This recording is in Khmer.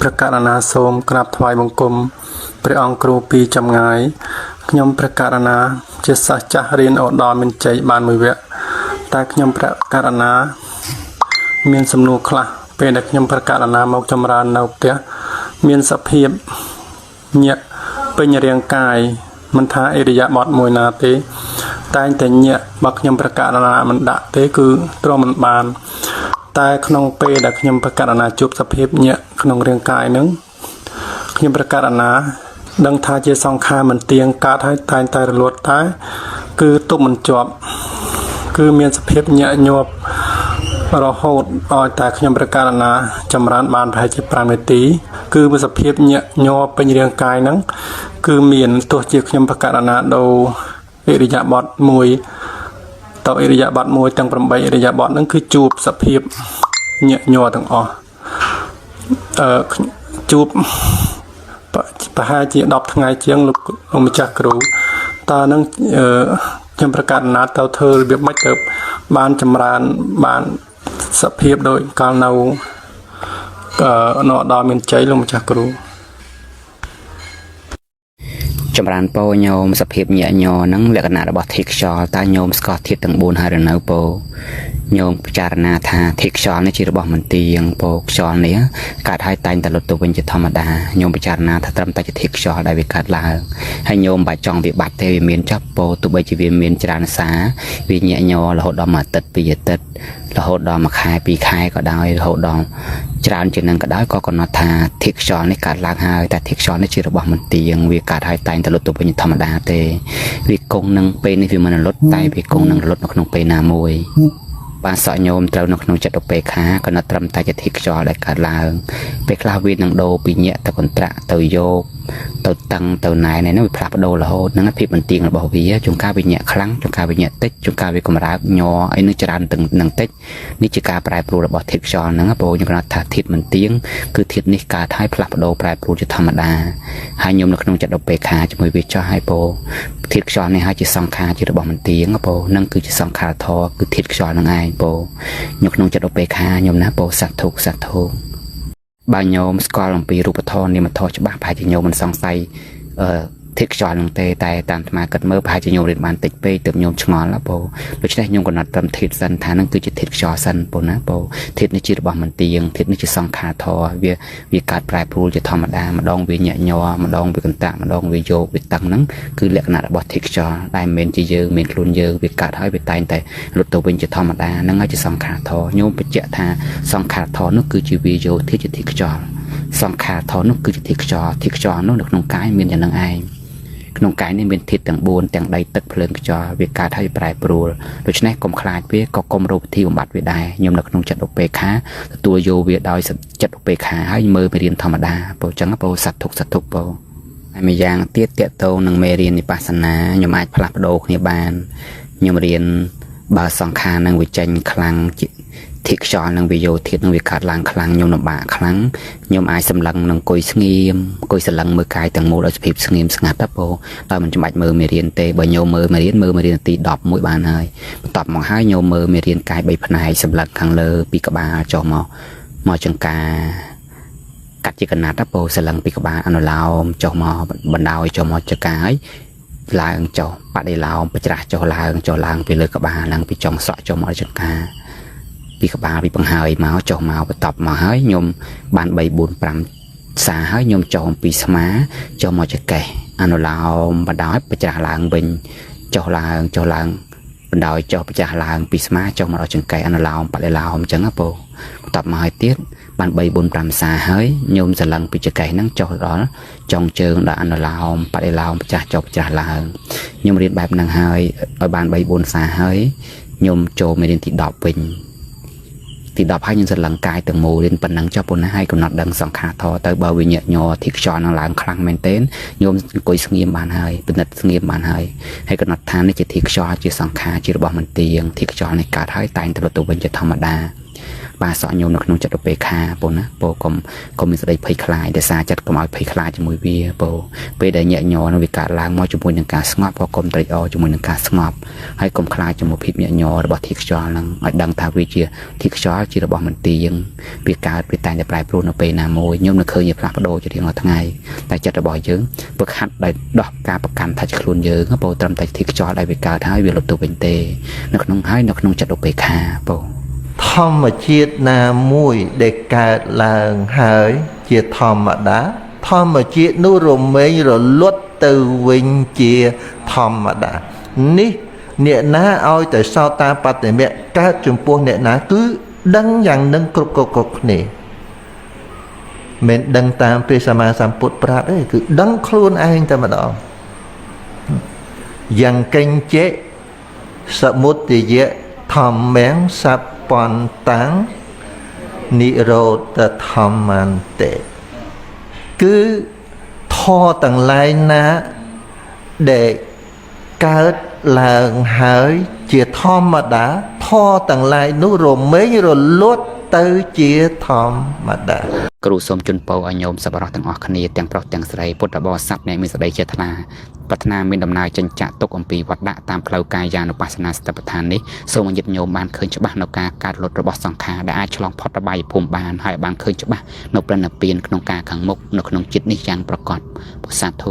ប្រកាសណាសូមក្រាបថ្វាយបង្គំព្រះអង្គគ្រូពីចម្ងាយខ្ញុំប្រកាសណាជាសិស្សចាស់រៀនឧត្តមមានជ័យបានមួយវគ្គតែខ្ញុំប្រកាសណាមានសំណួរខ្លះពេលដែលខ្ញុំប្រកាសណាមកចម្រើននៅផ្ទះមានសភាពញាក់ពេញរាងកាយមិនថាអិរិយាបថមួយណាទេតែងតែញាក់បើខ្ញុំប្រកាសណាមិនដាក់ទេគឺទ្រាំមិនបានតែក្នុងពេលដែលខ្ញុំប្រកាសណាជួបសភាពញាក់ក្នុងរាងកាយនឹងខ្ញុំប្រកាសណាដឹងថាជាសង្ខារមិនទៀងកើតហើយតែងតែរលត់តែគឺទប់មិនជាប់គឺមានសភាពញាក់ញាប់រហូតឲ្យតែខ្ញុំប្រកាសណាចម្រើនបានប្រហែលជា5នាទីគឺមានសភាពញាក់ញាប់ពេញរាងកាយហ្នឹងគឺមានទោះជាខ្ញុំប្រកាសណាដូរអិរិយាបថមួយតអិរិយាបថមួយទាំង8អិរិយាបថហ្នឹងគឺជួបសភាពញាក់ញ័រទាំងអស់ជួបប្រហែលជា10ថ្ងៃជាងលោកម្ចាស់គ្រូតើនឹងខ្ញុំប្រកាសណាទៅធ្វើរបៀបម៉េចទៅបានចម្រើនបានសភាពដោយកាលនៅដល់មានជ័យលោកម្ចាស់គ្រូចម្រើនពោញោមសភាពញាក់ញ័រហ្នឹងលក្ខណៈរបស់ធាតុខ្យល់តើញោមស្គាល់ធាតុទាំង4ហើយឬនៅពោញោមពិចារណាថាធាតុខ្យល់នេះជារបស់មិនទៀងពោខ្យល់នេះកើតហើយតែងតែលុតទៅវិញជាធម្មតាញោមពិចារណាថាត្រឹមតែជាធាតុខ្យល់ដែលវាកើតឡើងហើយញោមបាច់ចង់វាបាត់ទេវាមានចាប់ពោទោះបីជាវាមានច្រើនសារវាញាក់ញ័ររហូតដល់មួយអាទិត្យ2អាទិត្យរហូតដល់មួយខែ2ខែក៏ដោយរហូតដល់ច្រើនជាងនឹងក៏ដោយក៏កំណត់ថាធាតុខ្យល់នេះកើតឡើងហើយតែធាតុខ្យល់នេះជារបស់មិនទៀងវាកើតហើយតែងតែលុតទៅវិញធម្មតាទេវាគង់នឹងពេលនេះវាមិនលុតតែវាគង់នឹងលុតនៅក្នុងពេលណាមួយបានសក់ញោមត្រូវនៅក្នុងចិត្តឧបេក្ខាក៏នៅត្រឹមតែជាធាតុខ្យល់ដែលកើតឡើងពេលខ្លះវានឹងដូរពីញាក់ទៅកន្ត្រាក់ទៅយកទៅតឹងទៅណែនេះវាផ្លាស់ប្ដូររហូតហ្នឹងភាពមិនទៀងរបស់វាជួនកាលវាញាក់ខ្លាំងជួនកាលវាញាក់តិចជួនកាលវាកម្រើកញ័រអីនឹងច្រើននឹងតិចនេះជាការប្រែប្រួលរបស់ធាតុខ្យល់ហ្នឹងបងខ្ញុំគាត់ថាធាតុមិនទៀងគឺធាតុនេះកើតហើយផ្លាស់ប្ដូរប្រែប្រួលជាធម្មតាហើយញោមនៅក្នុងចិត្តឧបេក្ខាជាមួយវាចោះហើយបងធាតុខ្យល់នេះហើយជាសង្ខារជារបស់មិនទៀងបងនឹងគឺជាសង្ខារធរគឺធាតុខ្យល់ហ្នឹងឯងបងញោមក្នុងចិត្តឧបេក្ខាញោមណាបងសត្វធុបើញោមស្គាល់អំពីរូបធម៌នាមធម៌ច្បាស់ប្រហែលជាញោមមិនសង្ស័យធាតុខ្យល់នឹងទេតែតាមអាត្មាគិតមើលប្រហែលជាញោមរៀនបានតិចពេកទើបញោមឆ្ងល់ណាបងដូច្នេះញោមកំណត់ត្រឹមធាតុសិនថានឹងគឺជាធាតុខ្យល់សិនបងណាបងធាតុនេះជារបស់មិនទៀងធាតុនេះជាសង្ខារធម៌វាកើតប្រែប្រួលជាធម្មតាម្ដងវាញាក់ញ័រម្ដងវាកន្តាក់ម្ដងវាយកវាតឹងហ្នឹងគឺលក្ខណៈរបស់ធាតុខ្យល់ដែលមិនមែនជាយើងមានខ្លួនយើងវាកើតហើយវាតែងតែលុតទៅវិញជាធម្មតាហ្នឹងហើយជាសង្ខារធម៌ញោមបញ្ជាក់ថាសង្ខារធម៌នោះគឺជាវាយោធាតុជាធាតុខ្យល់សង្ខារធម៌នោះគឺជាធាតុខ្យល់នោះនៅក្នុងកាយមានយ៉ាងហ្នឹងឯងក្នុងកាយនេះមានធាតុទាំង4ទាំងដីទឹកភ្លើងខ្យល់វាកើតហើយប្រែប្រួលដូច្នេះកុំខ្លាចវាក៏កុំរកវិធីបំបត្តិវាដែរខ្ញុំនៅក្នុងចិត្តឧបេក្ខាទទួលយកវាដោយចិត្តឧបេក្ខាហើយមើលមេរៀនធម្មតាពោអញ្ចឹងពោសត្វទុកពោហើយមួយយ៉ាងទៀតតកតងនឹងមេរៀនវិបស្សនាខ្ញុំអាចផ្លាស់ប្ដូរគ្នាបានខ្ញុំរៀនបើសង្ខារនឹងវាចេញខ្លាំងធាតុខ្យល់នឹងវាយោធាតុនឹងវាកាត់ឡើងខ្លាំងខ្ញុំលំបាកខ្លាំងខ្ញុំអាចសម្លឹងនឹងអង្គុយស្ងៀមអង្គុយសន្លឹងមើលកាយទាំងមូលឲ្យសភាពស្ងៀមស្ងាត់ទៅបងដោយមិនចាំបាច់មើលមេរៀនទេបើញោមមើលមេរៀននាទី10មួយបានហើយបន្ទាប់មកហើយញោមមើលមេរៀនកាយ3ផ្នែកសម្លឹងខាងលើពីក្បាលចុះមកចង្ការកាត់ជាកណាត់ទៅបងសន្លឹងពីក្បាលអនុឡោមចុះមកបណ្ដោយចុះមកចង្ការហើយឡើងចុះបដិឡោមប្រច្រាស់ចុះឡើងពីលើក្បាលឡើងពីចុងសក់ចុះមកចង្ការពីក្បាលពីបង្ហើយមកចុះមកបន្ទាប់មកហើយខ្ញុំបាន3 4 5សារហើយខ្ញុំចុះអំពីស្មាចុះមកចកេះអនុឡោមបណ្ដោយប្រច្រាស់ឡើងវិញចុះឡើងបណ្ដោយចុះប្រច្រាស់ឡើងពីស្មាចុះមកដល់ចង្កេះអនុឡោមបដិឡោមអញ្ចឹងណាបងបន្ទាប់មកហើយទៀតបាន3 4 5សារហើយខ្ញុំសន្លឹងពីចកេះហ្នឹងចុះដល់ចុងជើងដល់អនុឡោមបដិឡោមប្រច្រាស់ចុះប្រច្រាស់ឡើងខ្ញុំរៀនបែបហ្នឹងហើយឲ្យបាន3 4សារហើយខ្ញុំចូលមេរៀនទី10វិញទី10ហើយខ្ញុំសន្លឹងកាយទាំងមូលរៀនប៉ុណ្ណឹងចុះប៉ុណ្ណាហើយកំណត់ដឹងសង្ខារធទៅបើវាញាក់ញ័រធាតុខ្យល់នឹងឡើងខ្លាំងមែនទែនខ្ញុំអង្គុយស្ងៀមបានហើយពិនិត្យស្ងៀមបានហើយកំណត់ថានេះជាធាតុខ្យល់ជាសង្ខារជារបស់មិនទៀងធាតុខ្យល់នេះកើតហើយតែងតែលុតទៅវិញជាធម្មតា បាសក់ញោមនៅក្នុងចិត្តឧបេខាបងណាបងកុំមានសេចក្តីភ័យខ្លាចដោយសារចិត្តកុំឲ្យភ័យខ្លាចជាមួយវាបងពេលដែលញាក់ញ័រនឹងវាកើតឡើងមកជាមួយនឹងការស្ងប់ក៏កុំត្រេកអរជាមួយនឹងការស្ងប់ហើយកុំខ្លាចជាមួយភាពញាក់ញ័ររបស់ធាតុខ្យល់នឹងឲ្យដឹងថាវាជាធាតុខ្យល់ជារបស់មន្ទីរយើងវាកើតវាតែងតែប្រែប្រួលនៅពេលណាមួយញោមនឹងឃើញវាផ្លាស់ប្ដូរជារៀងរាល់ថ្ងៃតែចិត្តរបស់យើងពឹកហាត់ដោយដោះការប្រកាន់ថាជាខ្លួនយើងបងត្រឹមតែធាតុខ្យល់ដែលវាកើតហើយវាលុបទៅវិញទេនៅក្នុងចិត្តឧបេខាបង ធម្មជាតិណាមួយដែលកើតឡើងហើយជាធម្មតាធម្មជាតិនោះរមែងរលត់ទៅវិញជាធម្មតានេះអ្នកណាឲ្យតែសោតាបត្តមៈកើតចំពោះអ្នកណាគឺដឹងយ៉ាងនឹងគ្រប់គ្នាមិនដឹងតាមព្រះសម្មាសម្ពុទ្ធប្រាប់ទេគឺដឹងខ្លួនឯងតែម្ដងយ៉ាងកេញចេសមុទយៈធម្មំសពន្តੰនិរោធធម្មន្តិគឺធម៌ទាំងឡាយណាដែលកើតឡើងហើយជាធម្មតាធម៌ទាំងឡាយនោះរមែងរលត់ទៅជាធម្មតា គ្រូសូមជូនពរឲ្យញោមសប្បុរសទាំងអស់គ្នាទាំងប្រុសទាំងស្រីពុទ្ធបរិស័ទអ្នកមានសេចក្តីចេតនាប្រាថ្នាមានដំណើរចិញ្ចាក់ទុកអំពីវត្តដាក់តាមផ្លូវកាយានុបស្សនាសតិប្បដ្ឋាននេះសូមឲ្យញាតិញោមបានឃើញច្បាស់នៅការកើតលត់របស់សង្ខារដែលអាចឆ្លងផុតរបស់ភូមិបានហើយបានឃើញច្បាស់នៅព្រះនិព្វានក្នុងការខាងមុខនៅក្នុងចិត្តនេះយ៉ាងប្រកបពុទ្ធសាធុ